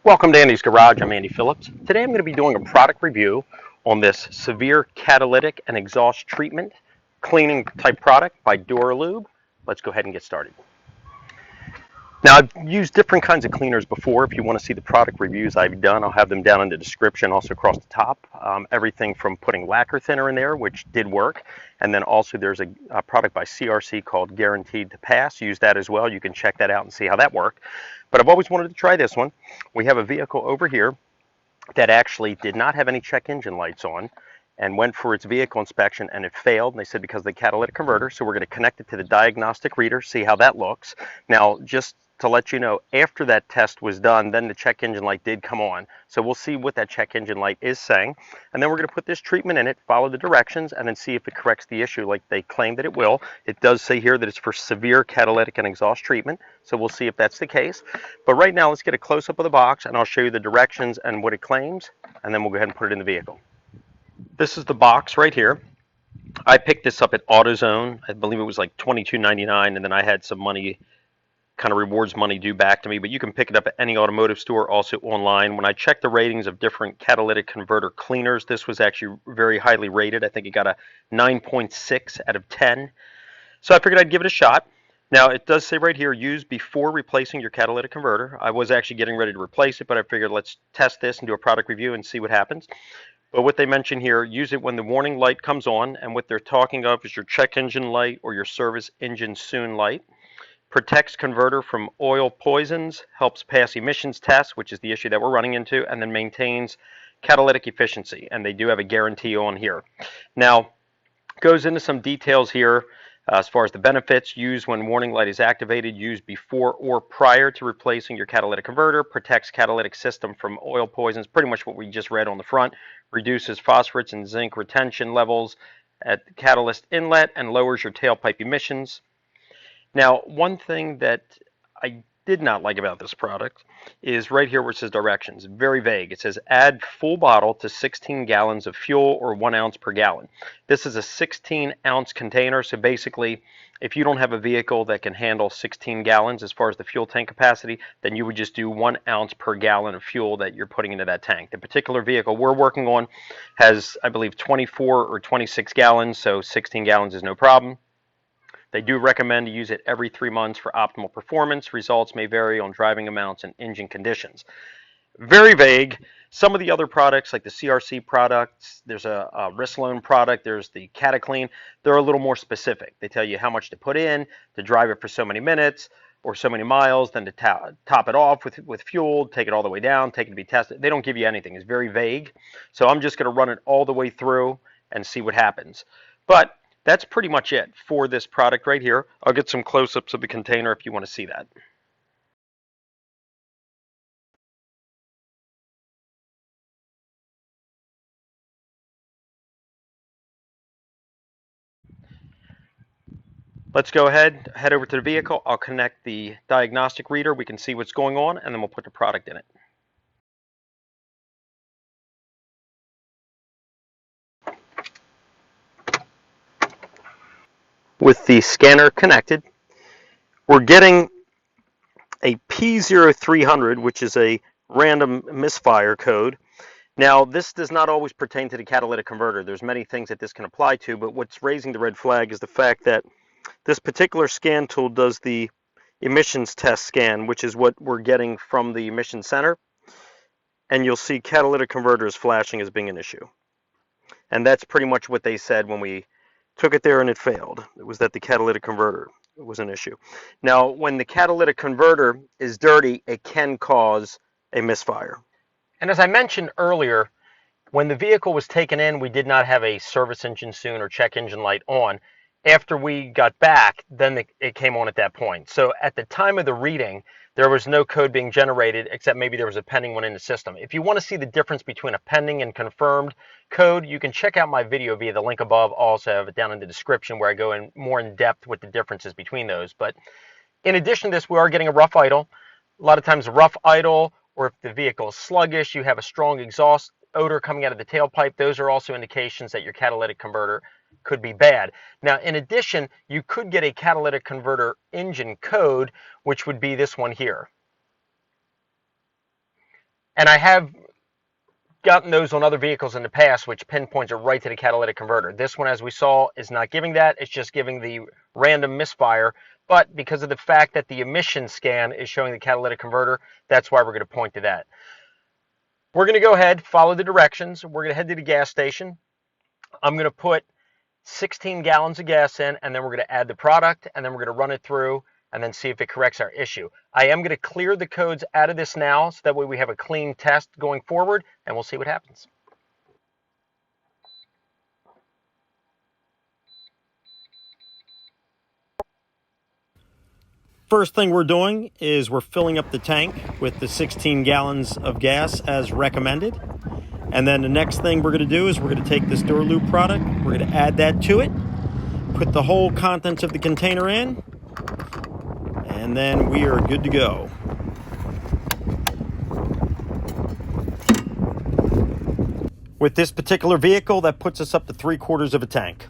Welcome to Andy's Garage. I'm Andy Phillips. Today I'm going to be doing a product review on this severe catalytic and exhaust treatment cleaning type product by Dura Lube. Let's go ahead and get started. Now, I've used different kinds of cleaners before. If you want to see the product reviews I've done, I'll have them down in the description, also across the top. Everything from putting lacquer thinner in there, which did work, and then also there's a product by CRC called Guaranteed to Pass. Use that as well. You can check that out and see how that worked. But I've always wanted to try this one. We have a vehicle over here that actually did not have any check engine lights on and went for its vehicle inspection, and it failed. And they said because of the catalytic converter. So we're going to connect it to the diagnostic reader, see how that looks. Now, just to let you know, after that test was done, then the check engine light did come on. So we'll see what that check engine light is saying. And then we're going to put this treatment in it, follow the directions, and then see if it corrects the issue like they claim that it will. It does say here that it's for severe catalytic and exhaust treatment. So we'll see if that's the case. But right now, let's get a close-up of the box, and I'll show you the directions and what it claims, and then we'll go ahead and put it in the vehicle. This is the box right here. I picked this up at AutoZone. I believe it was like $22.99, and then I had some money, kind of rewards money due back to me, but you can pick it up at any automotive store, also online. When I checked the ratings of different catalytic converter cleaners, this was actually very highly rated. I think it got a 9.6 out of 10. So I figured I'd give it a shot. Now, it does say right here, use before replacing your catalytic converter. I was actually getting ready to replace it, but I figured let's test this and do a product review and see what happens. But what they mention here, use it when the warning light comes on, and what they're talking of is your check engine light or your service engine soon light. Protects converter from oil poisons, helps pass emissions tests, which is the issue that we're running into, and then maintains catalytic efficiency. And they do have a guarantee on here. Now, goes into some details here as far as the benefits. Use when warning light is activated. Use before or prior to replacing your catalytic converter. Protects catalytic system from oil poisons. Pretty much what we just read on the front. Reduces phosphorus and zinc retention levels at the catalyst inlet and lowers your tailpipe emissions. Now, one thing that I did not like about this product is right here where it says directions. Very vague. It says add full bottle to 16 gallons of fuel or 1 ounce per gallon. This is a 16-ounce container, so basically if you don't have a vehicle that can handle 16 gallons as far as the fuel tank capacity, then you would just do 1 ounce per gallon of fuel that you're putting into that tank. The particular vehicle we're working on has, I believe, 24 or 26 gallons, so 16 gallons is no problem. They do recommend to use it every 3 months for optimal performance. Results may vary on driving amounts and engine conditions. Very vague. Some of the other products, like the CRC products, there's a Rislone product, there's the Cataclean, they're a little more specific. They tell you how much to put in, to drive it for so many minutes or so many miles, then to top it off with fuel, take it all the way down, take it to be tested. They don't give you anything. It's very vague. So I'm just going to run it all the way through and see what happens. But that's pretty much it for this product right here. I'll get some close-ups of the container if you want to see that. Let's go ahead, head over to the vehicle. I'll connect the diagnostic reader. We can see what's going on, and then we'll put the product in it. With the scanner connected, we're getting a P0300, which is a random misfire code. Now, this does not always pertain to the catalytic converter. There's many things that this can apply to, but what's raising the red flag is the fact that this particular scan tool does the emissions test scan, which is what we're getting from the emissions center. And you'll see catalytic converter is flashing as being an issue. And that's pretty much what they said when we took it there and it failed. It was that the catalytic converter was an issue. Now, when the catalytic converter is dirty, it can cause a misfire. And as I mentioned earlier, when the vehicle was taken in, we did not have a service engine soon or check engine light on. After we got back, then it came on at that point. So at the time of the reading, there was no code being generated, except maybe there was a pending one in the system. If you want to see the difference between a pending and confirmed code, you can check out my video via the link above. I'll also have it down in the description where I go in more in depth with the differences between those. But in addition to this, we are getting a rough idle. A lot of times a rough idle, or if the vehicle is sluggish, you have a strong exhaust odor coming out of the tailpipe. Those are also indications that your catalytic converter could be bad. Now, in addition, you could get a catalytic converter engine code, which would be this one here. And I have gotten those on other vehicles in the past, which pinpoints it right to the catalytic converter. This one, as we saw, is not giving that. It's just giving the random misfire. But because of the fact that the emission scan is showing the catalytic converter, that's why we're going to point to that. We're going to go ahead, follow the directions. We're going to head to the gas station. I'm going to put 16 gallons of gas in, and then we're going to add the product, and then we're going to run it through and then see if it corrects our issue. I am going to clear the codes out of this now, so that way we have a clean test going forward, and we'll see what happens. First thing we're doing is we're filling up the tank with the 16 gallons of gas as recommended. And then the next thing we're going to do is we're going to take this Dura Lube product, we're going to add that to it, put the whole contents of the container in, and then we are good to go. With this particular vehicle, that puts us up to 3/4 of a tank.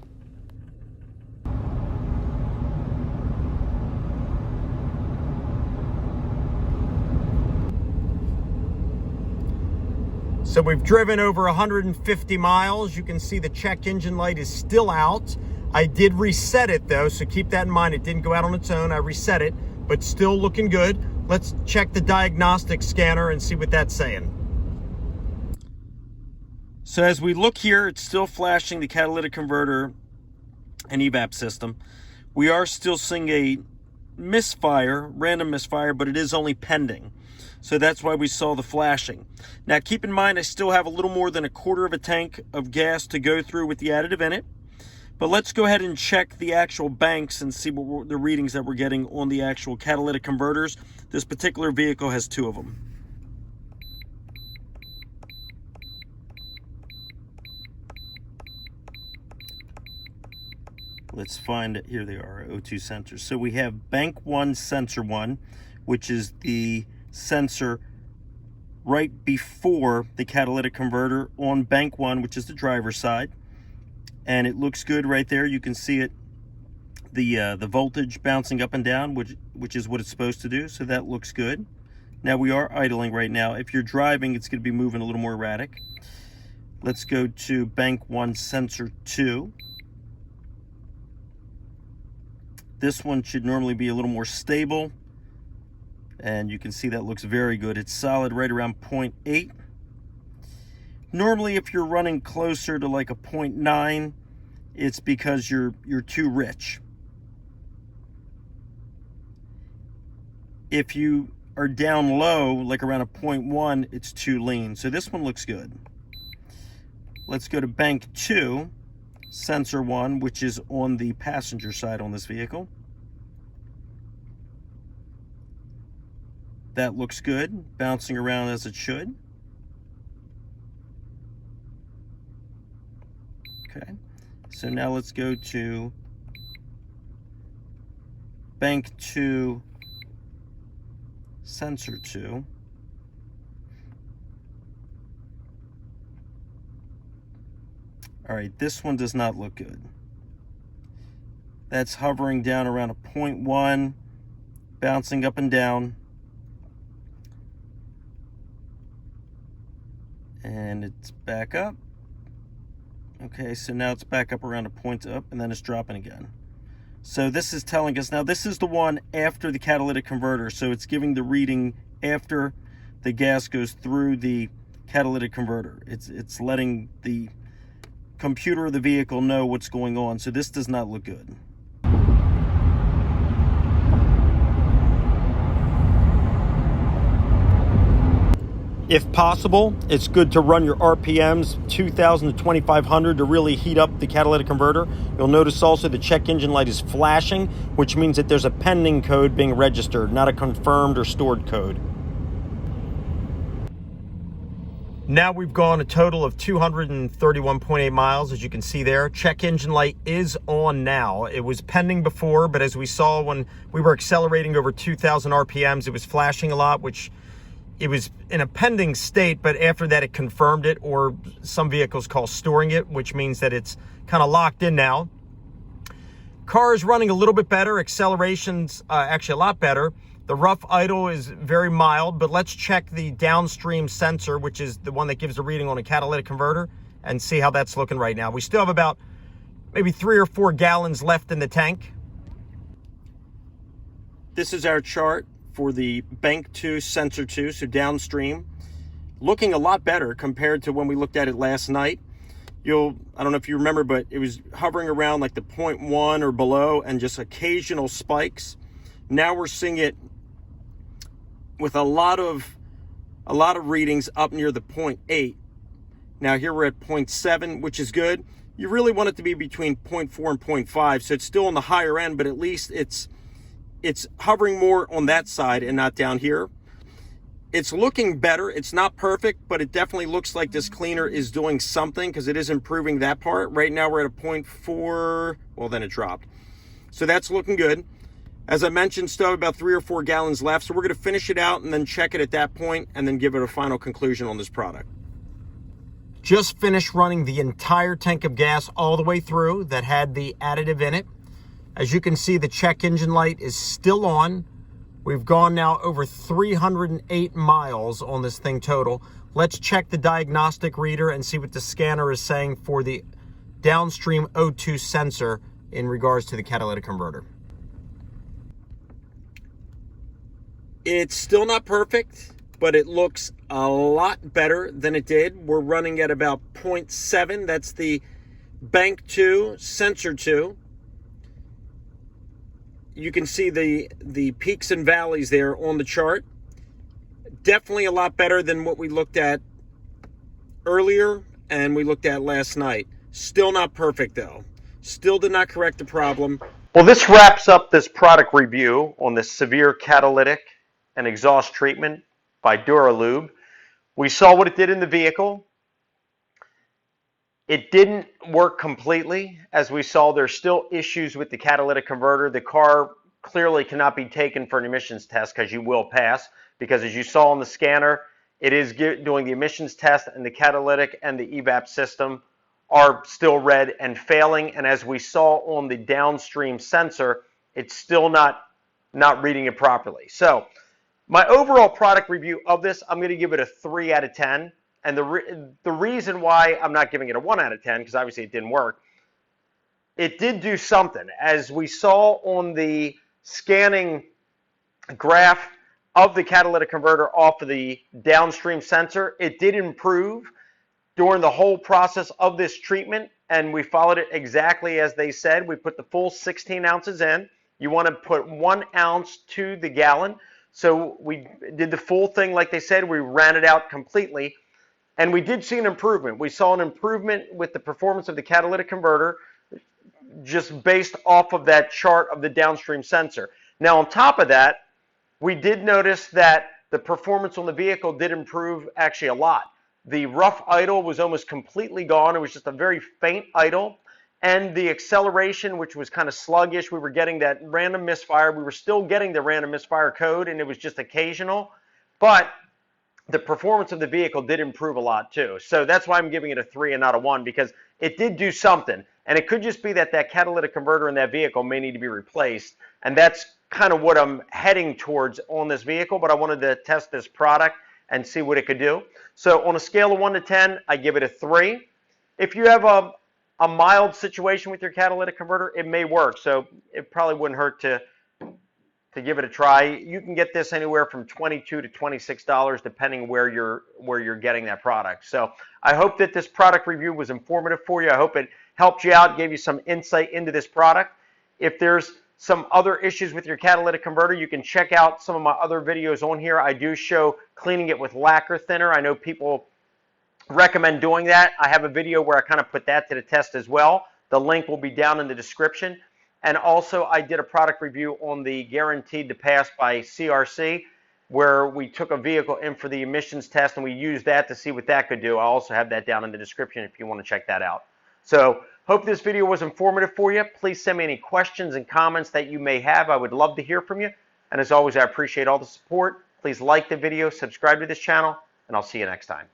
So we've driven over 150 miles. You can see the check engine light is still out. I did reset it though, so keep that in mind. It didn't go out on its own. I reset it, but still looking good. Let's check the diagnostic scanner and see what that's saying. So as we look here, it's still flashing the catalytic converter and evap system. We are still seeing a misfire, random misfire, but it is only pending. So that's why we saw the flashing. Now keep in mind, I still have a little more than 1/4 of a tank of gas to go through with the additive in it. But let's go ahead and check the actual banks and see what the readings that we're getting on the actual catalytic converters. This particular vehicle has 2 of them. Let's find it. Here they are, O2 sensors. So we have bank 1, sensor 1, which is the sensor right before the catalytic converter on bank 1, which is the driver's side. And it looks good right there. You can see it, the voltage bouncing up and down, which is what it's supposed to do. So that looks good. Now we are idling right now. If you're driving, it's going to be moving a little more erratic. Let's go to bank 1, sensor 2. This one should normally be a little more stable. And you can see that looks very good. It's solid right around 0.8. Normally, if you're running closer to like a 0.9, it's because you're too rich. If you are down low, like around a 0.1, it's too lean. So this one looks good. Let's go to bank 2, sensor 1, which is on the passenger side on this vehicle. That looks good, bouncing around as it should. Okay, so now let's go to bank 2, sensor 2. All right, this one does not look good. That's hovering down around a 0.1, bouncing up and down. And it's back up. Okay, so now it's back up around a point up, and then it's dropping again. So this is telling us, now this is the one after the catalytic converter, so it's giving the reading after the gas goes through the catalytic converter. It's letting the computer of the vehicle know what's going on, so this does not look good. If possible, it's good to run your RPMs 2,000 to 2,500 to really heat up the catalytic converter. You'll notice also the check engine light is flashing, which means that there's a pending code being registered, not a confirmed or stored code. Now we've gone a total of 231.8 miles, as you can see there. Check engine light is on now. It was pending before, but as we saw when we were accelerating over 2,000 RPMs, it was flashing a lot, which it was in a pending state, but after that it confirmed it, or some vehicles call storing it, which means that it's kind of locked in now. Car is running a little bit better. Acceleration's actually a lot better. The rough idle is very mild, but let's check the downstream sensor, which is the one that gives the reading on a catalytic converter, and see how that's looking right now. We still have about maybe 3 or 4 gallons left in the tank. This is our chart for the bank 2, sensor 2, so downstream. Looking a lot better compared to when we looked at it last night. I don't know if you remember, but it was hovering around like the 0.1 or below and just occasional spikes. Now we're seeing it with a lot of readings up near the 0.8. Now here we're at 0.7, which is good. You really want it to be between 0.4 and 0.5, so it's still on the higher end, but at least it's hovering more on that side and not down here. It's looking better. It's not perfect, but it definitely looks like this cleaner is doing something because it is improving that part. Right now we're at a 0.4, well then it dropped. So that's looking good. As I mentioned, still have about 3 or 4 gallons left, so we're going to finish it out and then check it at that point and then give it a final conclusion on this product. Just finished running the entire tank of gas all the way through that had the additive in it. As you can see, the check engine light is still on. We've gone now over 308 miles on this thing total. Let's check the diagnostic reader and see what the scanner is saying for the downstream O2 sensor in regards to the catalytic converter. It's still not perfect, but it looks a lot better than it did. We're running at about 0.7. That's the bank 2, sensor 2. You can see the peaks and valleys there on the chart. Definitely a lot better than what we looked at earlier and we looked at last night. Still not perfect though. Still did not correct the problem. Well, this wraps up this product review on this severe catalytic and exhaust treatment by Dura Lube. We saw what it did in the vehicle. It didn't work completely. As we saw, there's still issues with the catalytic converter. The car clearly cannot be taken for an emissions test because you will pass, because as you saw on the scanner, it is doing the emissions test and the catalytic and the evap system are still red and failing. And as we saw on the downstream sensor, it's still not reading it properly. So my overall product review of this, I'm going to give it a 3 out of 10. And the reason why I'm not giving it a 1 out of 10, because obviously it didn't work, it did do something. As we saw on the scanning graph of the catalytic converter off of the downstream sensor, it did improve during the whole process of this treatment, and we followed it exactly as they said. We put the full 16 ounces in. You want to put 1 ounce to the gallon. So we did the full thing like they said. We ran it out completely. And we did see an improvement. We saw an improvement with the performance of the catalytic converter just based off of that chart of the downstream sensor. Now, on top of that, we did notice that the performance on the vehicle did improve actually a lot. The rough idle was almost completely gone. It was just a very faint idle. And the acceleration, which was kind of sluggish, we were getting that random misfire. We were still getting the random misfire code, and it was just occasional. But the performance of the vehicle did improve a lot too. So that's why I'm giving it a 3 and not a 1, because it did do something. And it could just be that that catalytic converter in that vehicle may need to be replaced. And that's kind of what I'm heading towards on this vehicle, but I wanted to test this product and see what it could do. So on a scale of 1 to 10, I give it a 3. If you have a mild situation with your catalytic converter, it may work. So it probably wouldn't hurt to give it a try. You can get this anywhere from $22 to $26 depending where you're getting that product. So I hope that this product review was informative for you. I hope it helped you out, gave you some insight into this product. If there's some other issues with your catalytic converter, you can check out some of my other videos on here. I do show cleaning it with lacquer thinner. I know people recommend doing that. I have a video where I kind of put that to the test as well. The link will be down in the description. And also, I did a product review on the Guaranteed to Pass by CRC, where we took a vehicle in for the emissions test, and we used that to see what that could do. I also have that down in the description if you want to check that out. So, hope this video was informative for you. Please send me any questions and comments that you may have. I would love to hear from you. And as always, I appreciate all the support. Please like the video, subscribe to this channel, and I'll see you next time.